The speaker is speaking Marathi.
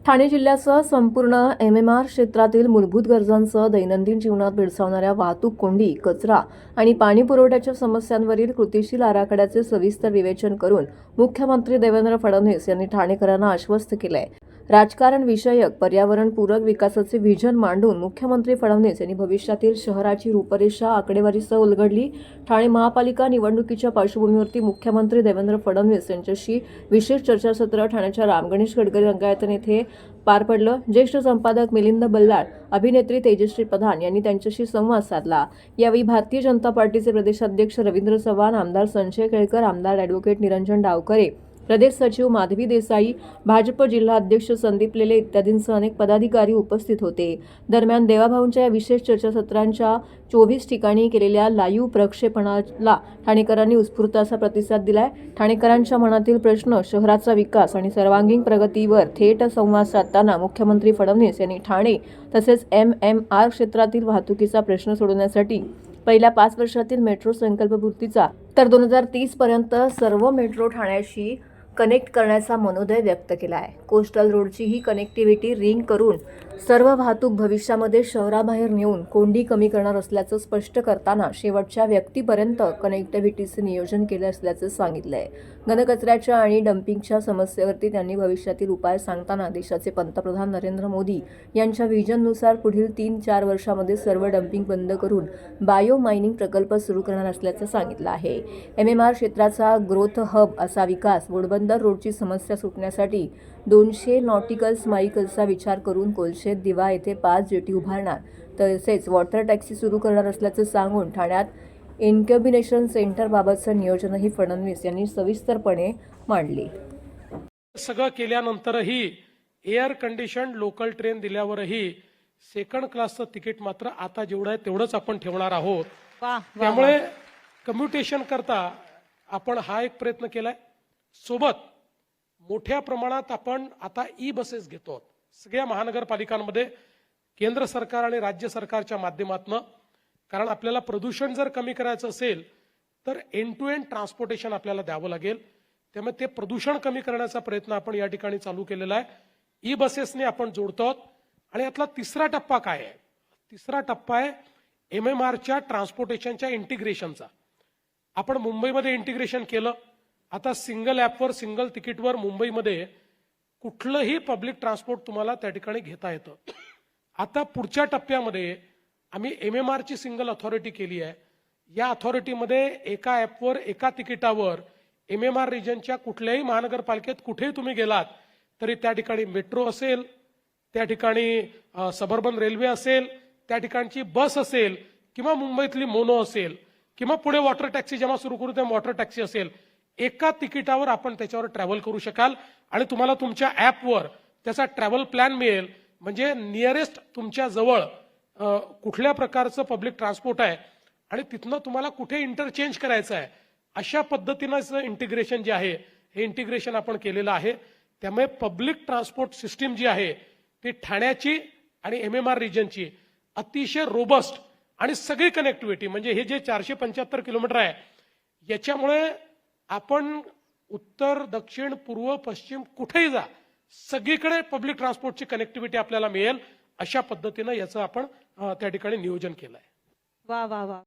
ठाणे जिल्ह्यासह संपूर्ण एमएमआर क्षेत्रातील मूलभूत गरजांसह दैनंदिन जीवनात भेडसावणाऱ्या वाहतूक कोंडी, कचरा आणि पाणी पुरवठ्याच्या समस्यांवरील कृतीशील आराखड्याचे सविस्तर विवेचन करून मुख्यमंत्री देवेंद्र फडणवीस यांनी ठाणेकरांना आश्वस्त केलंय। राजकारण विषयक पर्यावरणपूरक विकासाचे व्हिजन मांडून मुख्यमंत्री फडणवीस यांनी भविष्यातील शहराची रूपरेषा आकडेवारीसह उलगडली। ठाणे महापालिका निवडणुकीच्या पार्श्वभूमीवर मुख्यमंत्री देवेंद्र फडणवीस यांच्याशी विशेष चर्चासत्र ठाण्याच्या रामगणेश गडकरी रंगायतन येथे पार पडलं। ज्येष्ठ संपादक मिलिंद बल्लाळ, अभिनेत्री तेजश्री प्रधान यांनी त्यांच्याशी संवाद साधला। यावेळी भारतीय जनता पार्टीचे प्रदेशाध्यक्ष रवींद्र चव्हाण, आमदार संजय केळकर, आमदार ॲडव्होकेट निरंजन डावकरे, प्रदेश सचिव माधवी देसाई, भाजप जिल्हा अध्यक्ष संदीप लेले इत्यादींसह अनेक पदाधिकारी उपस्थित होते। दरम्यान देवाभाऊंच्या या विशेष चर्चासत्रांच्या 24 ठिकाणी केलेल्या लाईव्ह प्रक्षेपणाला ठाणेकरांनी उत्स्फूर्त असा प्रतिसाद दिलाय। ठाणेकरांच्या मनातील प्रश्न, शहराचा विकास आणि सर्वांगीण प्रगतीवर थेट संवाद साधताना मुख्यमंत्री फडणवीस यांनी ठाणे तसेच एमएमआर क्षेत्रातील वाहतुकीचा प्रश्न सोडवण्यासाठी पहिल्या 5 वर्षातील मेट्रो संकल्पपूर्तीचा तर 2030 पर्यंत सर्व मेट्रो ठाण्याशी कनेक्ट करण्याचा मनोदय व्यक्त केला आहे। कोस्टल रोडची ही कनेक्टिव्हिटी रिंग करून सर्व वाहतूक भविष्यामध्ये शहराबाहेर नेऊन कोंडी कमी करणार असल्याचं स्पष्ट करताना शेवटच्या व्यक्तीपर्यंत कनेक्टिव्हिटीचे नियोजन केले असल्याचं सांगितलंय। घनकचऱ्याच्या आणि डम्पिंगच्या समस्येवरती त्यांनी भविष्यातील उपाय सांगताना देशाचे पंतप्रधान नरेंद्र मोदी यांच्या व्हिजननुसार पुढील 3-4 वर्षामध्ये सर्व डम्पिंग बंद करून बायो मायनिंग प्रकल्प सुरू करणार असल्याचं सांगितलं आहे। एमएमआर क्षेत्राचा ग्रोथ हब असा विकास, वडबंदर रोडची समस्या सुटण्यासाठी 200 नॉटिकल माईल्सचा विचार करून कोलशेत दिवा येथे 5 जेटी उभारणार, तसेच वॉटर टॅक्सी सुरू करणार असल्याचं सांगून ठाण्यात इन्क्युबेशन सेंटरबाबतचं नियोजनही फडणवीस यांनी सविस्तरपणे मांडले। सगळं केल्यानंतरही एअर कंडिशन लोकल ट्रेन दिल्यावरही सेकंड क्लासचं तिकीट मात्र आता जेवढं आहे तेवढंच आपण ठेवणार आहोत। त्यामुळे कम्युटेशन करता आपण हा एक प्रयत्न केलाय। सोबत मोठ्या प्रमाणात आपण आता ई बसेस घेतो सगळ्या महानगरपालिकांमध्ये, केंद्र सरकार आणि राज्य सरकारच्या माध्यमातून। कारण आपल्याला प्रदूषण जर कमी करायचं असेल तर एंड टू एंड ट्रान्सपोर्टेशन आपल्याला द्यावं लागेल। त्यामुळे ते प्रदूषण कमी करण्याचा प्रयत्न आपण या ठिकाणी चालू केलेला आहे। ई बसेसने आपण जोडतो आणि यातला तिसरा टप्पा काय आहे? तिसरा टप्पा आहे एमएमआरच्या ट्रान्सपोर्टेशनच्या इंटिग्रेशनचा। आपण मुंबईमध्ये इंटिग्रेशन केलं। आता सिंगल ॲपवर, सिंगल तिकीटवर मुंबईमध्ये कुठलंही पब्लिक ट्रान्सपोर्ट तुम्हाला त्या ठिकाणी घेता येतं। आता पुढच्या टप्प्यामध्ये आम्ही एमएमआरची सिंगल अथॉरिटी केली आहे। या अथॉरिटीमध्ये एका ॲपवर, एका तिकिटावर एमएमआर रिजनच्या कुठल्याही महानगरपालिकेत कुठेही तुम्ही गेलात तरी त्या ठिकाणी मेट्रो असेल, त्या ठिकाणी सबअर्बन रेल्वे असेल, त्या ठिकाणची बस असेल किंवा मुंबईतली मोनो असेल किंवा पुढे वॉटर टॅक्सी जेव्हा सुरू करू तेव्हा वॉटर टॅक्सी असेल, एका तिकिटावर आपण त्याच्यावर ट्रॅव्हल करू शकाल आणि तुम्हाला तुमच्या ॲपवर त्याचा ट्रॅव्हल प्लॅन मिळेल। म्हणजे नियरेस्ट तुमच्या जवळ कुठल्या प्रकारचं पब्लिक ट्रान्सपोर्ट आहे आणि तिथनं तुम्हाला कुठे इंटरचेंज करायचं आहे अशा पद्धतीनं इंटिग्रेशन जे आहे हे इंटिग्रेशन आपण केलेलं आहे। त्यामुळे पब्लिक ट्रान्सपोर्ट सिस्टीम जी आहे ती ठाण्याची आणि एमएमआर रिजनची अतिशय रोबस्ट आणि सगळी कनेक्टिव्हिटी, म्हणजे हे जे 475 किलोमीटर आहे याच्यामुळे आपण उत्तर, दक्षिण, पूर्व, पश्चिम कुठेही जा, सगळीकडे पब्लिक ट्रान्सपोर्टची कनेक्टिव्हिटी आपल्याला मिळेल अशा पद्धतीनं याचं आपण त्या ठिकाणी नियोजन केलंय। वा वा वा।